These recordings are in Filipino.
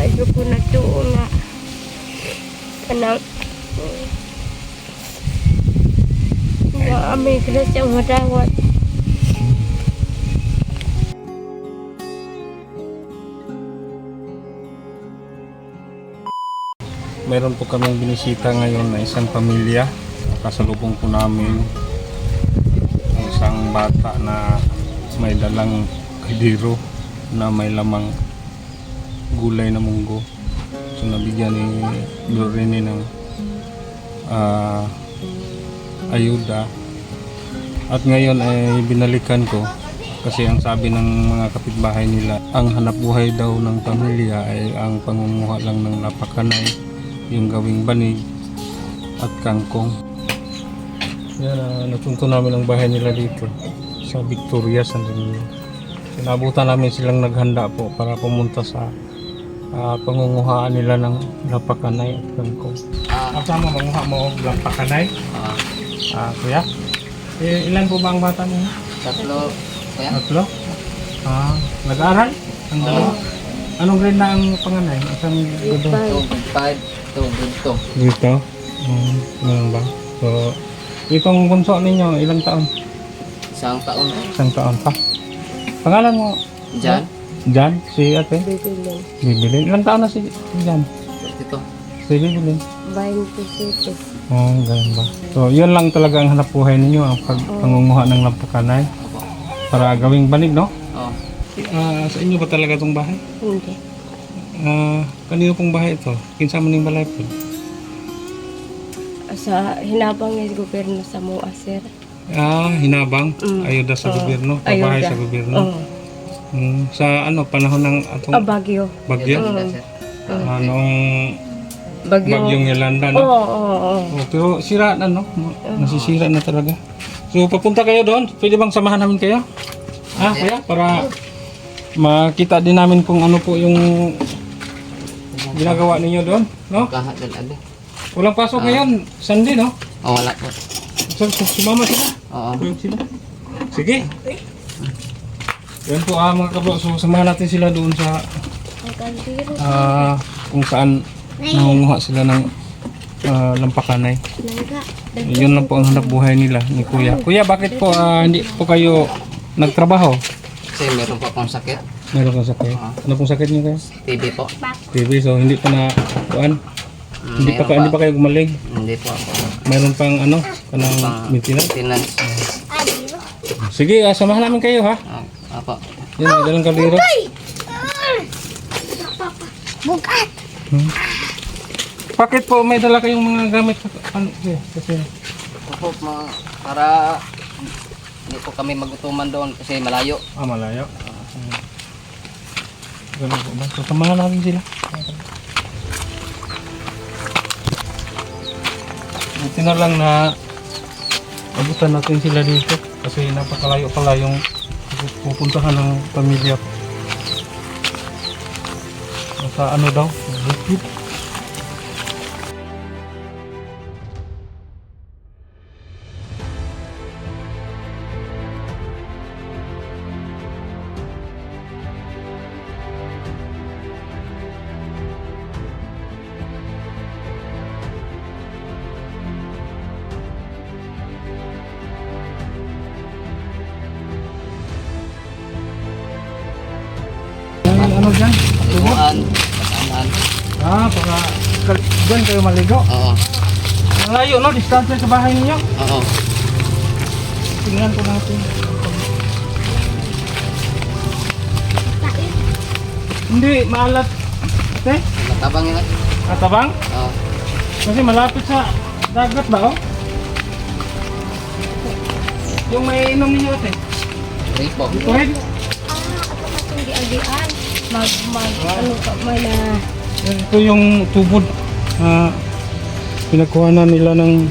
Ayaw ko na doon nga. Kanang nga amay grasyang madawat. Meron po kaming binisita ngayon na isang pamilya. Kasalubong po namin ang isang bata na may dalang kaldero na may lamang gulay na munggo. So nabigyan ni Lorene ng ayuda. At ngayon ay binalikan ko kasi ang sabi ng mga kapitbahay nila, ang hanap buhay daw ng pamilya ay ang pangunguha lang ng lapakanay, yung gawing banig at kangkong. Yan, napunto namin ang bahay nila dito sa Victoria, San Domingo. Sinabutan namin silang naghanda po para pumunta sa pangunguhaan nila ng lapakanay at kangkong. Kasama manguha mo og lapakanay? Kuya? Ilan po ba ang bata mo? 3, kuya. 3? Nag-aaral? Ang dalawa? Anong grade na ang panganay? Isang grade? 2, 5, 2, Dito? Ganun ba? So, itong bunso ninyo, ilang taon? 1 taon. Isang taon pa. Pangalan mo? Jan, Jan? Si ate? Bibilin. Bibilin. Ilang taon na si Jan? ito. Si Bibilin. 27. Ganun ba? So, yun lang talaga ang hanap buhay ninyo, ang pangunguha ng lampakanay. Para gawing banig, no? Oo. Sa inyo ba talaga itong bahay? Hindi. Kanino pong bahay ito? Kinsa mo ning balay po? Sa hinabang ng gobyerno sa Mua, sir. Hinabang? Ayuda sa gobyerno? Pabahay sa gobyerno? Sa ano, panahon ng atong Bagyo. bagyo? Sir. Noong bagyong Yolanda, no? Oo. Pero sira na, no? Nasisira na talaga. So, papunta kayo doon? Pwede bang samahan namin kayo? Kaya? Para makita din namin kung ano po yung ginagawa ninyo doon, no? Lahat ng abi. Walang pasok ngayon, Sunday, no? Wala po. So, sumama sila. Oo. Sila. Sige. Yan po mga kabro. So, samahan natin sila doon sa kung saan nangunguha sila ng lampakanay. Yun lang po ang hanap buhay nila ni Kuya. Kuya, bakit po hindi po kayo nagtrabaho? Kasi meron pa akong sakit. Meron kang sakit? Ano pong sakit niyo kayo? TB po. TB, so hindi pa na kuan? Hindi pa kayo gumaling? Hindi po ako. Meron pang ano? Kanang maintenance? Maintenance. Sige, samahan namin kayo ha. Apo. Yan, may dalang kaldero. Bukat! Bakit po may dala kayong mga gamit? Kasi Opo, para hindi po kami magutuman doon kasi malayo. malayo. Ganun po ba? So, samahan natin sila. Buti na lang na abutan natin sila dito kasi napakalayo pala yung pupuntahan ng pamilya ko. Sa ano daw? Bukid. Ano dyan? Tubuan, kasamaan. Para dyan kayo maligo. Oo. Malayo, no? Distansya sa bahay ninyo. Oo. Tingnan ko natin. Hindi, maalat. Ate? Matabang yun. Katabang? Oo. Kasi malapit sa dagat ba, oh? Yung may inom ninyo, ate? Ripo. Dito, head. Hindi agian. Ano ka man na. Ito yung tubod. Pinagkuhanan nila ng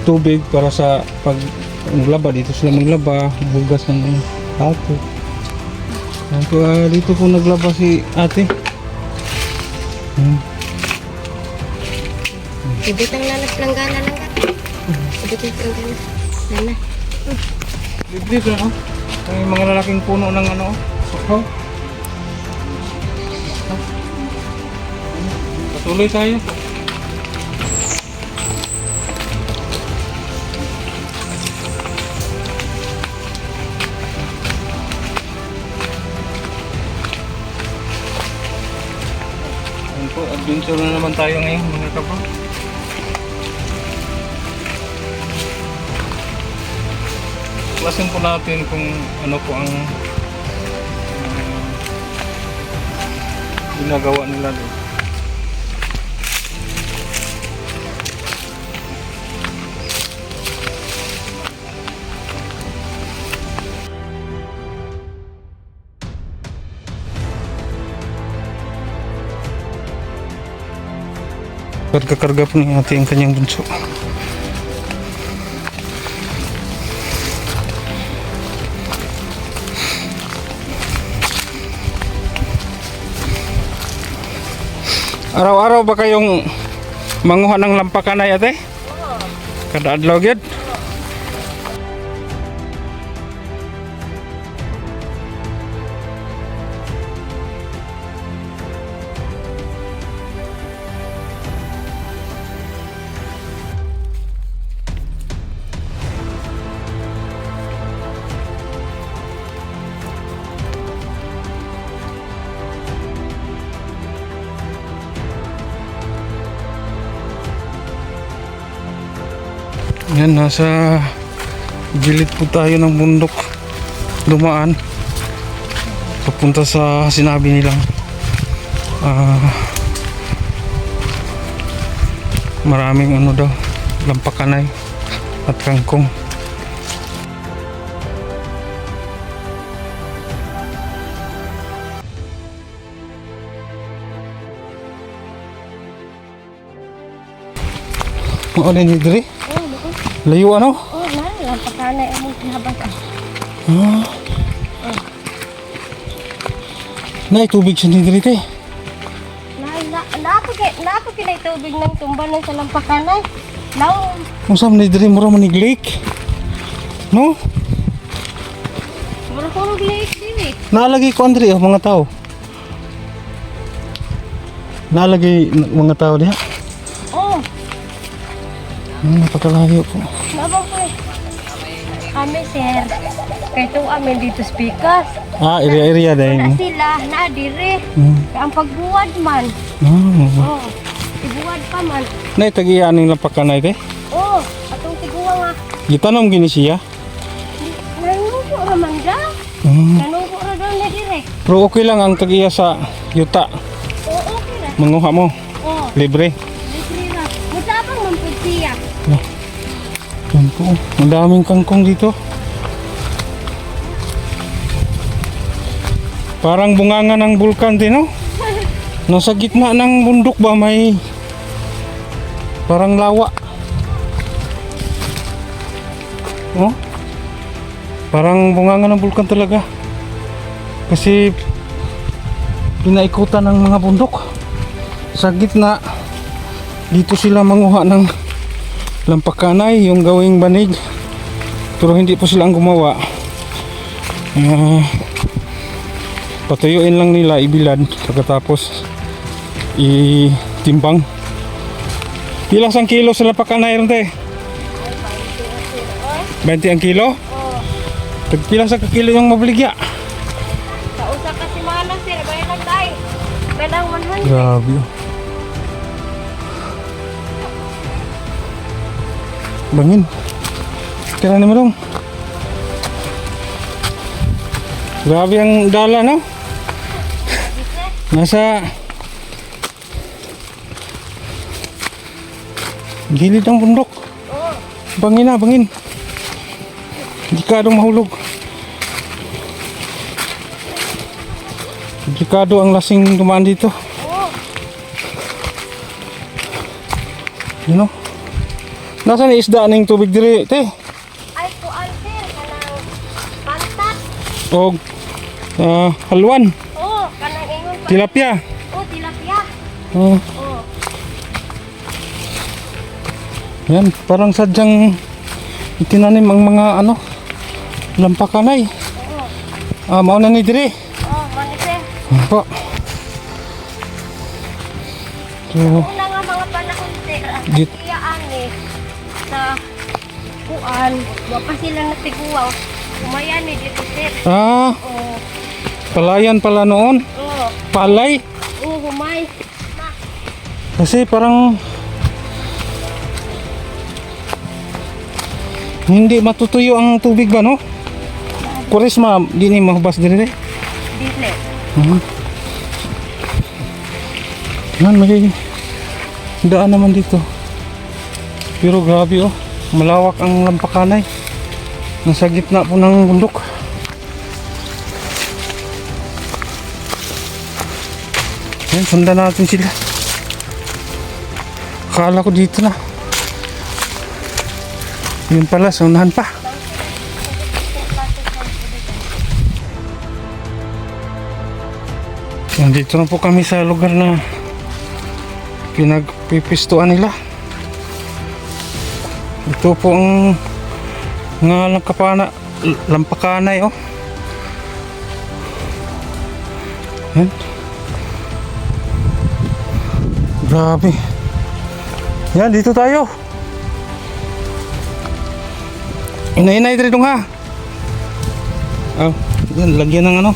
tubig para sa paglaba. Dito sila maglaba, bugas ng ato. Dito po naglaba si ate. Ibitang langgana lang ka. Ibitang langgana. Dito, no? May mga lalaking puno ng ano, sukho. Tuloy tayo. Ayan po, adventure na naman tayo ngayon mga kapwa. Klasin po natin kung ano po ang ginagawa nila doon. Karga-karga po ni ate ang kanyang bunso. Araw-araw ba kayong manguha ng lampakanay ate? Oo. Kada adlaw gyud? Yan, nasa gilid po tayo ng bundok dumaan papunta sa sinabi nilang maraming ano daw, lampakanay at kangkong. Ano ni diri? Layo ano? Oh, na, lampakanay ang mong kinabas. Nay, tubig siya ni diri te. Naako kinay tubig ng tumbalan sa lampakanay. Laom. Kung saan ni diri mura manig lake. No? Mura ko lake dili. Nalagay ko andri mga tao. Nalagay mga tao diha. Oh, Napakalayo po. nabang ko eh. Kami sir, kay to amin dito speakers. Area-area Na dahil. sila, na dire. Kaya ang pagbuwad man. Oh, ibuwad pa man. Nay, tagiyan ng lampakanay te. Oh, atong tiguwa nga. Gitanom gini siya. Nanungko raman da. Nanungko ra doon na dire. Pero okay lang ang tagiya sa yuta. Oh, okay ra. Manguha mo. Oh, Libre. libre ra. Musabang man pud siya. Yan po. Ang daming kangkong dito. Parang bunganga ng bulkan din, no? Nasa gitna ng bundok ba may parang lawa. Oh? Parang bunganga ng bulkan talaga. Kasi pinaikutan ng mga bundok. Sa gitna dito sila manguha ng lampakanay, yung gawing banig. Pero hindi po sila ang gumawa. Patuyuin lang nila, ibilad, pagkatapos itimbang. Pila sang kilo sa lampakanay ron te? 20 ang kilo? Pila sa kilo yung mabaligya? Sa usa ka semana sir, bayad lang tayo. Bayad 100. Grabe. Bangin. Kaya naman dong. Grabe ang dala, no? Nasa gilid ng bundok. Bangin na, bangin. Hindi ka mahulog. Delikado ang lasing dumaan dito. You know? Nasaan yung isda ng tubig diri, te? Ay, kuan sir, kanang pantat. O halwan, Oh, kanang ingon pa. tilapia. Oh, tilapia. Oh, Oh, yan, parang sadyang itinanim ang mga ano, lampakanay. Mauna ni diri. oh, mani sir. Po. So, Una nga mga panahon sir, ang Git- kasiyaan eh, sa kuan, wa pa sila natiguaw. Kumayan eh dito sir. Oo, palayan pala noon. oo, Palay. humay. Kasi parang hindi matutuyo ang tubig ba, no? Kuris ma, di ni mahubas dire. Dile. Yan, may daan naman dito. Pero grabe oh, malawak ang Lampakanay. Nasa gitna po ng bundok. Yan, sundan natin sila. Akala ko dito na. Yun pala, sa unahan pa. Nandito na po kami sa lugar na pinagpipistuan nila. Ito po ang nga Lampakanay oh. Yan. Grabe. Yan, dito tayo. Inay-inay dito ha. Oh, yan, lagyan ng ano,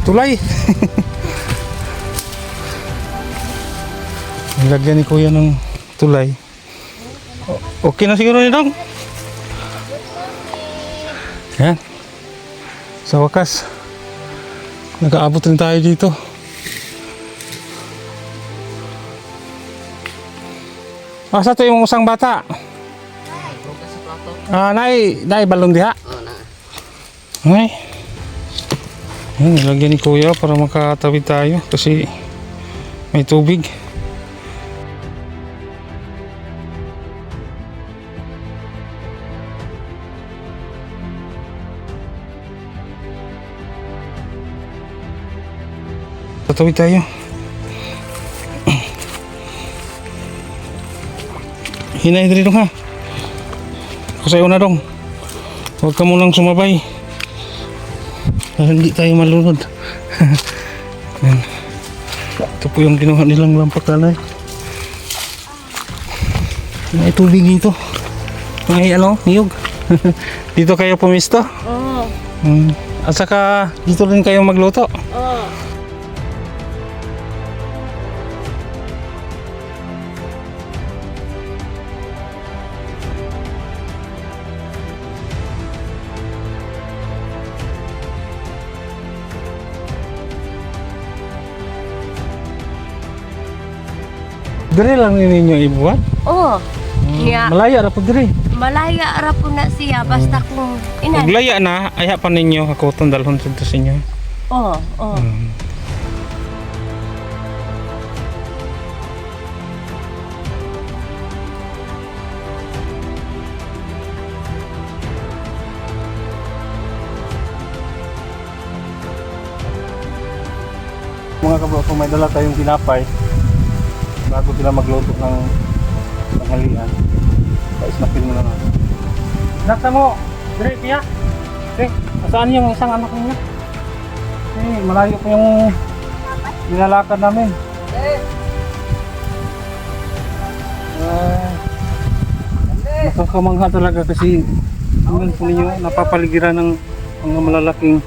tulay. Lagyan ni kuya ng tulay. Okay na siguro nito. Yan. Sa wakas, nakaabot rin tayo dito. Asa to yung usang bata? Bukas sa plato. Nay balon diha. Oo na. Ay. Yan, nilagyan ni kuya para makatawid tayo kasi may tubig. Tatawid tayo. Hinay dito ha. Kusayo na dong. Huwag ka munang sumabay. Para hindi tayo malunod. Yan. Ito po yung ginawa nilang Lampakanay. May tubig dito. May ano, niyog. Dito kayo pumisto. Oo, At saka dito rin kayo magluto. oo. Dire lang ninyo ibuhat. Oo. Niya, Malaya ra po dire. malaya ra po na siya basta kung ina. Paglaya na, aya pa ninyo ako itong dalhon sa inyo. Oo, oo. Mga kabro, kung may dala tayong tinapay bago sila magluto ng tanghalian, paisnapin mo na natin. Nakta mo! Dire, tiya! Eh, saan yung isang anak niya? Eh, malayo pa yung nilalakad namin. Nakakamangha talaga kasi tingnan po ninyo, napapaligiran ng mga malalaking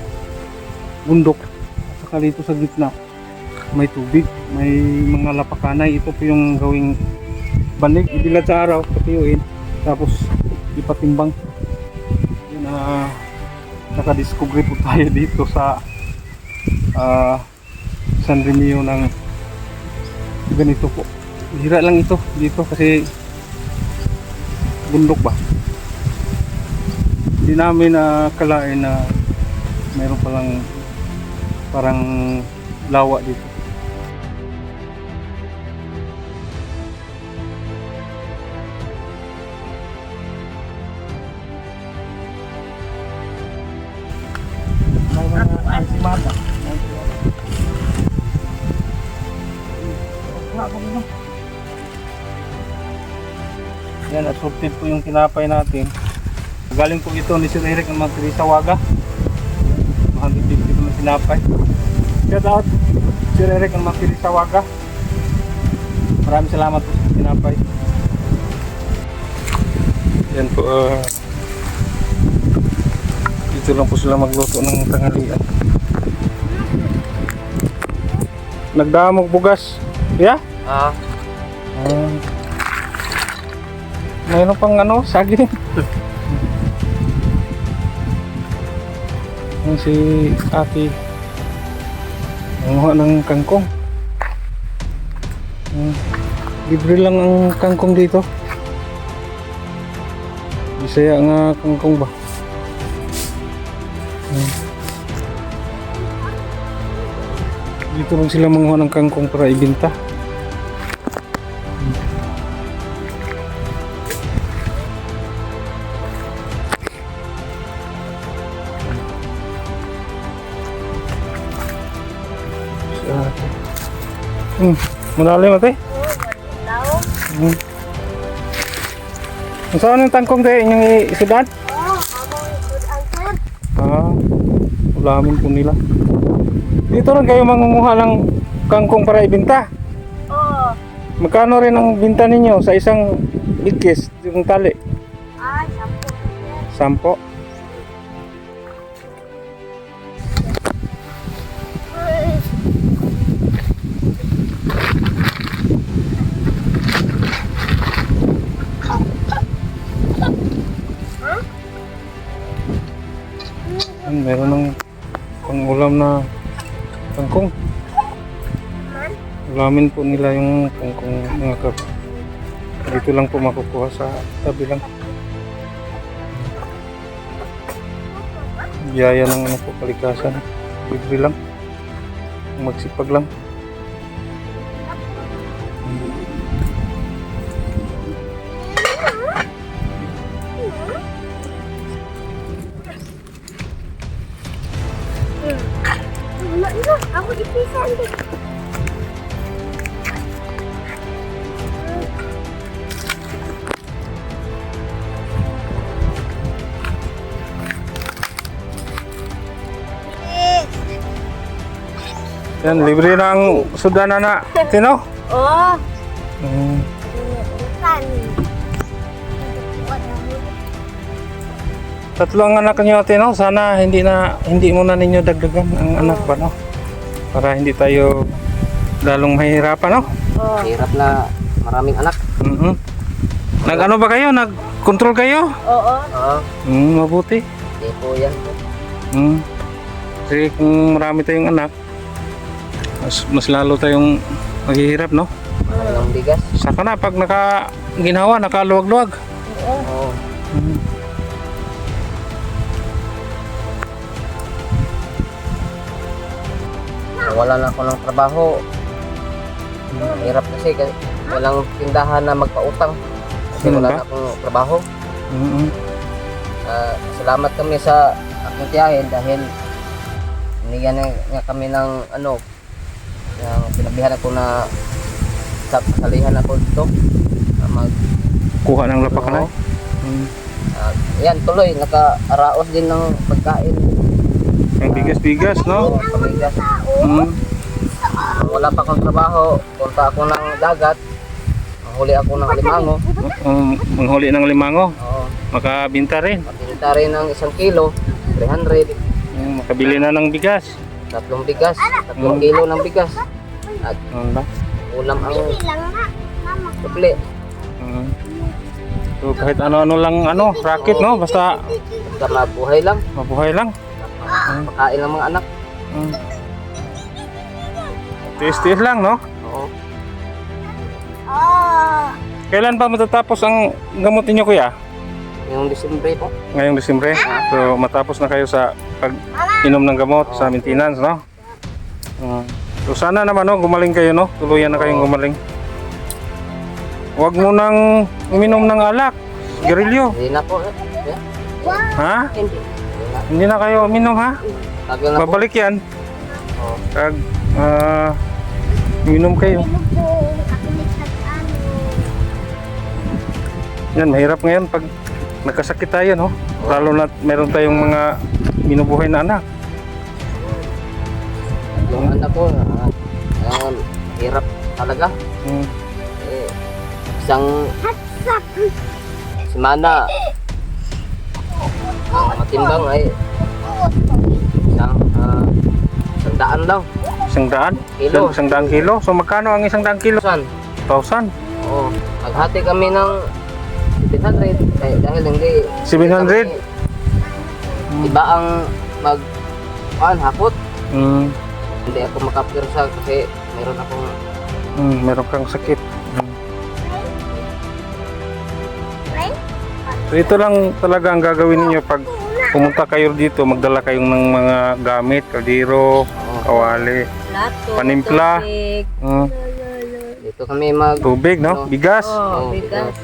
bundok. At saka dito sa gitna may tubig, may mga Lampakanay. Ito po yung gawing banig, ibilad sa araw, patiyuin, tapos ipatimbang. Yun, nakadiscover po tayo dito sa San Remio ng ganito po. Hira lang ito dito kasi bundok ba. Hindi namin nakalain na mayroon palang parang lawa dito. May mga ansimada. Yan, assorted po yung tinapay natin. Galing po ito ni Sir Eric ng Magkirisawaga. 150 po ng tinapay. Shout out Sir Eric ng Magkirisawaga. Maraming salamat po sa tinapay. Yan po, dito lang po sila magluto ng tanghalian. Nagdamog bugas. Yeah? Mayroon pang ano, saging. Yan si Aki. Nanguha ng kangkong. Libre lang ang kangkong dito. Bisaya nga kangkong ba? Dito lang sila manguha ng kangkong para ibenta. Malalim ate. Saan ang tangkong tayo inyong isudan? Ulamin po nila. Dito rin kayo mangunguha ng kangkong para ibenta? Oo. Magkano rin ang binta ninyo sa isang bigkis, yung tali? 10. Meron ng pang-ulam na kangkong. Ulamin po nila yung kangkong mga kap. Dito lang po makukuha sa tabi lang. Biyaya ng ano po, kalikasan. Libre lang. Magsipag lang. Aku dipisahin deh. Yan, libre ng sudana na, Tino? Oh. Hmm. Bukan. Tatlo ang anak niyo, Tino. Sana hindi mo na ninyo dagdagan ang anak ba, no? Para hindi tayo lalong mahihirapan, no? Oh. Hirap na maraming anak. Nag-ano ba kayo? Nag-control kayo? Oo. Mabuti. Hindi po yan. Kasi kung marami tayong anak, mas lalo tayong maghihirap, no? Ng bigas. Saka na, pag ginawa, nakaluwag-luwag. Oo. Wala na ako ng trabaho. Hirap kasi walang tindahan na magpautang. Kasi Ganun wala ba? na akong trabaho. Salamat kami sa aking tiyahin dahil binigyan niya kami ng ano, yung pinabihan ako na salihan ako dito. Kuha ng lapakanay. Yan, tuloy, naka-araos din ng pagkain. Ang bigas-bigas, no? Pamigas. Wala pa akong trabaho, punta ako ng dagat, manghuli ako ng alimango. Manghuli ng limango. Oo. Makabinta rin. Mabinta rin ng 1 kilo, 300. Makabili na ng bigas. 3 bigas, 3 kilo ng bigas. At Ano ba? ulam ang Bilang na, mama. supli. So kahit ano-ano lang, racket, no? Basta Basta mabuhay lang, mabuhay lang. makain ng mga anak. Tiis-tiis lang, no? Oo. Oh. Kailan pa matatapos ang gamot niyo, kuya? Yung Disyembre po. Ngayong Desyembre. So matapos na kayo sa pag-inom ng gamot sa maintenance, no? So sana naman, no, gumaling kayo, no? Tuluyan na kayong gumaling. Huwag mo nang uminom ng alak, sigarilyo. Hindi na po. Yeah. Ha? Hindi. Hindi na kayo uminom, ha? Tagal na po. Babalik yan. Oo. Pag uminom kayo. Ano po? Ako nagtatano. Yan, mahirap ngayon pag nagkasakit tayo, no? Lalo na meron tayong mga binubuhay na anak. Yung anak ko, hirap talaga. isang semana ang matimbang ay isang daan lang. 100? Kilo. 100 kilo? So magkano ang 100 kilo? 1,000? Oo. Naghati kami ng 700 dahil hindi 700? iba ang hakot. Mm. Hindi ako makapirsa kasi meron akong Meron kang sakit. So ito lang talaga ang gagawin niyo pag pumunta kayo dito, magdala kayong ng mga gamit, kaldero, kawali, Plato, Panimpla. tubig. dito kami Tubig, no? Bigas. Oh, bigas.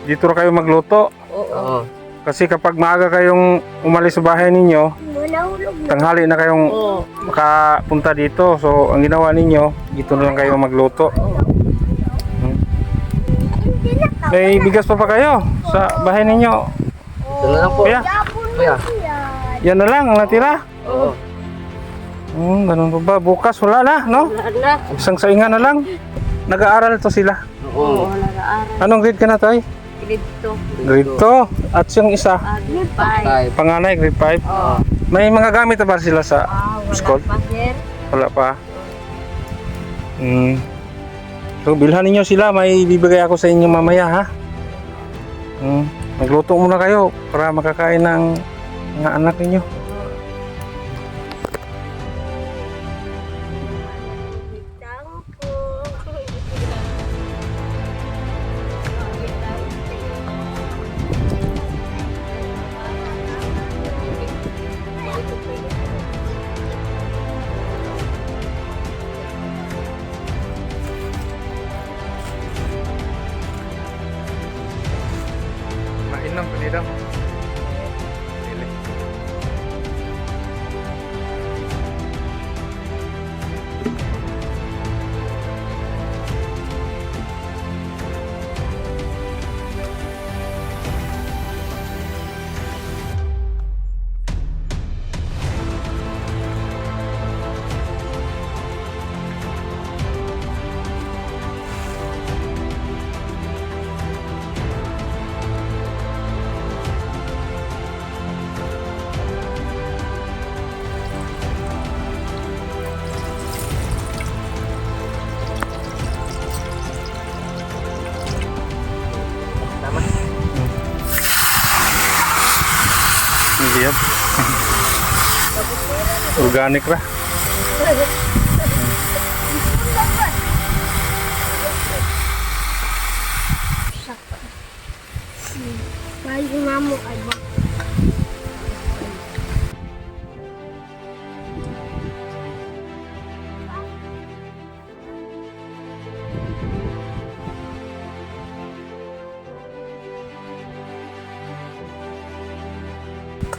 Dito na kayo magluto. Oo. Kasi kapag maaga kayong umalis sa bahay ninyo, tanghali na kayong makapunta dito. So ang ginawa ninyo, dito na lang kayo magluto. May bigas pa kayo sa bahay ninyo. Ito na lang po. Kuya, Kuya. yan na lang ang natira. Oo. Ganun pa ba? Bukas wala na, no? Wala na. Isang saingan na lang. Nag-aaral to sila. Oo. Wala na aral. Anong grade ka na, Toy? Dito. Grade 2. At yung isa, Grade 5. panganay, grade 5. Oo. May mga gamit na ba sila sa Wala school? pa, sir. Wala pa. So, bilhan ninyo sila. May bibigay ako sa inyo mamaya, ha? Magluto muna kayo para makakain ng mga anak ninyo. Mainom pa nito. Hindi yan. Organic ra. Bayo mamo ay ba?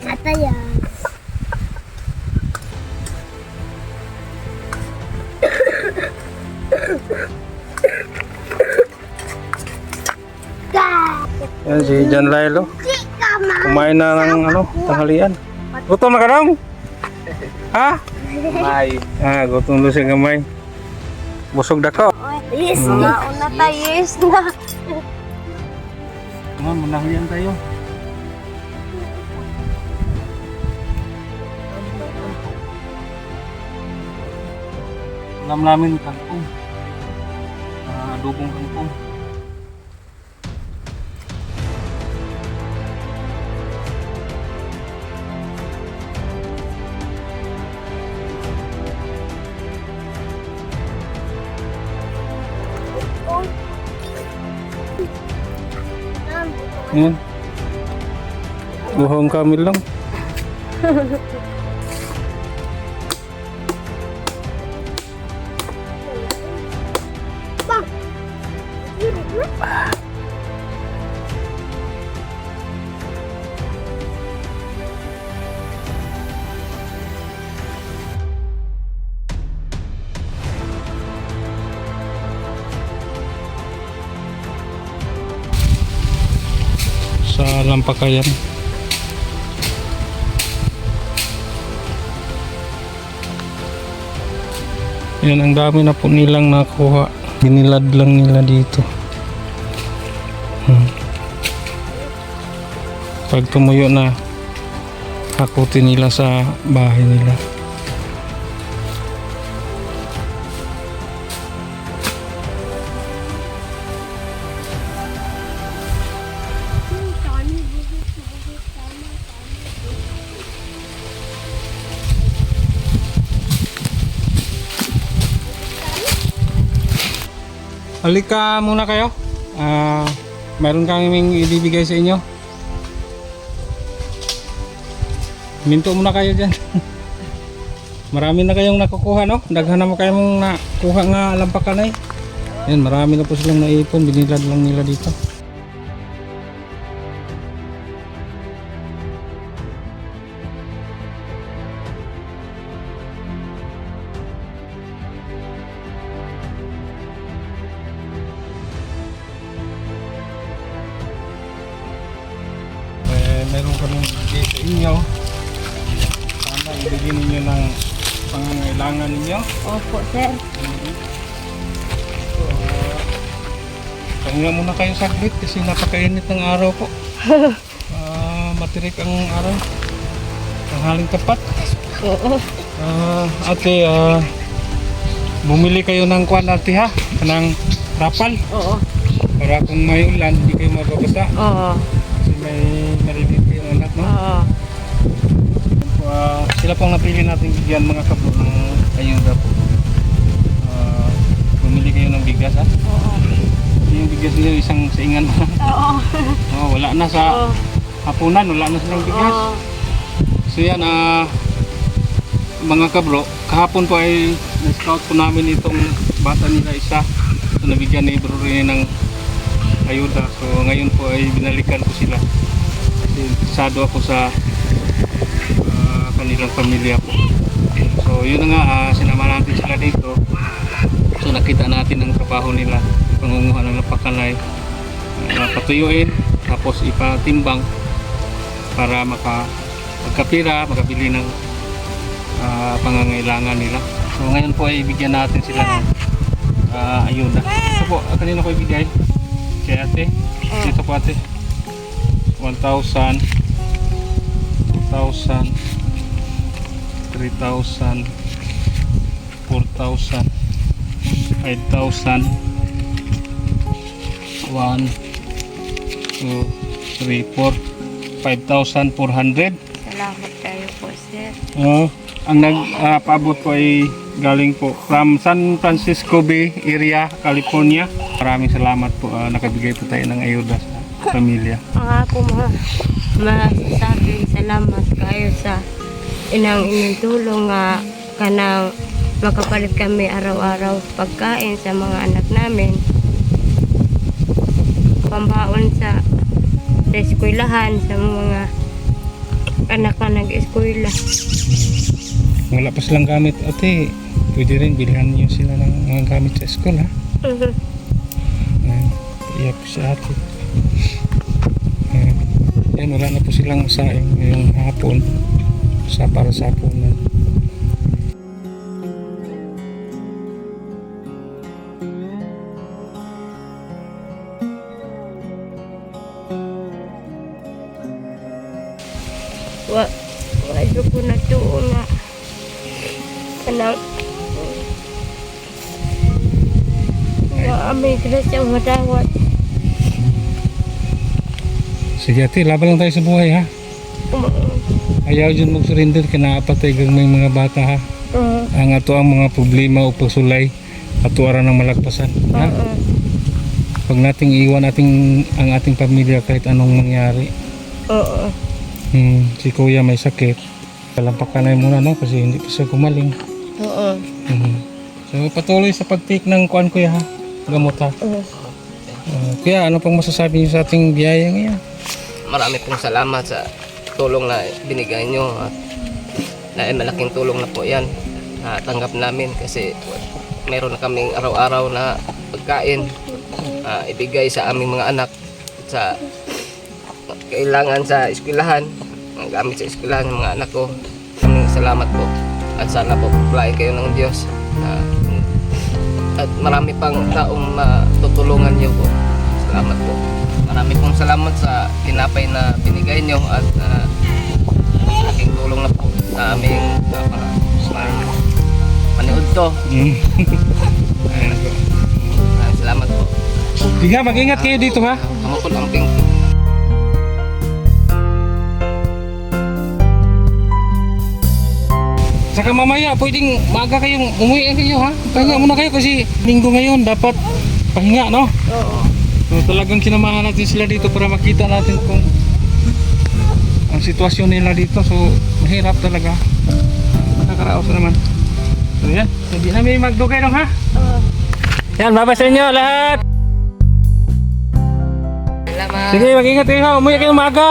Kataya. Yan si Jan Lailo. Kumain na ng tanghalian. Gutom na ka daw? Ha? May. Gutom na siya gamay. Busog dako. Yes na, una tayo, yes na. Manahuyan tayo. Ulam namin kangkong. Adobong kangkong. Yan. Buhong kami lang. Sa Lampakayan. Yan, ang dami na po nilang nakuha. Binilad lang nila dito. Pag tumuyo na, hakutin nila sa bahay nila. Halika muna kayo. Meron kaming ibibigay sa inyo. Minto muna kayo dyan. Marami na kayong nakukuha, no? Daghan na mo kayong nakuha nga lampakan ay. Yan, marami na po silang naipon. Binilad lang nila dito. Meron kami bigay sa inyo. Sana ibigay ninyo ng pangangailangan ninyo. Opo, sir. Pahinga muna kayo saglit kasi napakainit ng araw po. Matirik ang araw. Tanghaling tapat. Oo. Ate, bumili kayo ng kwan ate ha? Ng rapal. Oo. Para kung may ulan, hindi kayo mababasa. Oo. Kasi may narinig kayo anak, no? Oo. Sila pong napili natin bigyan mga kablo ng ayuda po. Bumili kayo ng bigas ha? Oo. Yung bigas niyo isang saingan mo. Oo. Wala na sa hapunan, wala na silang bigas. Oo. So yan, mga kabro, kahapon po ay na-scout po namin itong bata nila isa. So nabigyan ni Bro Rene ng ayuda. So ngayon po ay binalikan ko sila. Kasi interesado ako sa kanilang pamilya po. So yun na nga, sinama natin sila dito. So nakita natin ang trabaho nila, pangunguha ng napakalay, patuyuin, tapos ipatimbang para magkapira, makabili ng pangangailangan nila. So ngayon po ay bigyan natin sila ng ayuda. Ito po, kanina ko ibigay kay ate. Dito po ate, 1,000, 2,000, 3,000, 4,000, 5,000, 1, 2, 3, 4, 5,400. Salamat kayo po, sir. Ang nagpaabot po ay galing po from San Francisco Bay area, California. Maraming salamat po. Nakabigay po tayo ng ayuda sa pamilya. Ako masasabi salamat kayo sa inyong tulong nga kanang makapalit kami araw-araw pagkain sa mga anak namin. Pambaon sa eskwelahan sa mga anak na nag-eskwela. Wala pa silang gamit ate. Pwede rin bilhan niyo sila ng mga gamit sa school ha. Iyak po si ate. Yan, wala na po silang saing ngayong hapon para sa hapunan. Wala ko na doon nga kanang may grasya matawad. Sige ate, laban lang tayo sa buhay ha. Ayaw dyan mag-surrender, kinaapat ay may mga bata ha. Ang ato ang mga problema o pagsulay ato ara ng malagpasan ha. Pag nating iwan ang ating pamilya kahit anong mangyari. Oo. Si kuya may sakit, kalampakan na muna no kasi hindi pa siya gumaling. Oo. So patuloy sa pag-take ng kuan kuya ha, gamot ha. Kuya, ano pang masasabi niyo sa ating biyaya ngayon? Marami pong salamat sa tulong na binigay nyo at malaking tulong na po yan na tanggap namin kasi meron na kaming araw-araw na pagkain ibigay sa aming mga anak sa kailangan sa eskwelahan, ang gamit sa eskwelahan ng mga anak ko. Maraming salamat po at sana po pagpalain kayo ng Diyos at marami pang taong matutulungan nyo po. Salamat po. Marami pong salamat sa tinapay na binigay nyo at aking tulong na po sa aming manood to. Ayan po. Maraming salamat po. Sige, mag-ingat kayo dito ha. Kamukul ang pink. Saka mamaya, pwedeng maaga kayong umuwi kayo ha. Pahinga muna kayo kasi linggo ngayon, dapat pahinga, no? Oo. So, talagang sinamahan natin sila dito para makita natin kung ang sitwasyon nila dito. So, mahirap talaga. Nakakaraos naman. So, yan. Hindi namin magdugay dong ha. Oo. Yan, babay sa inyo lahat. Salamat. Sige, mag-ingat kayo ha. Umuwi kayo maaga.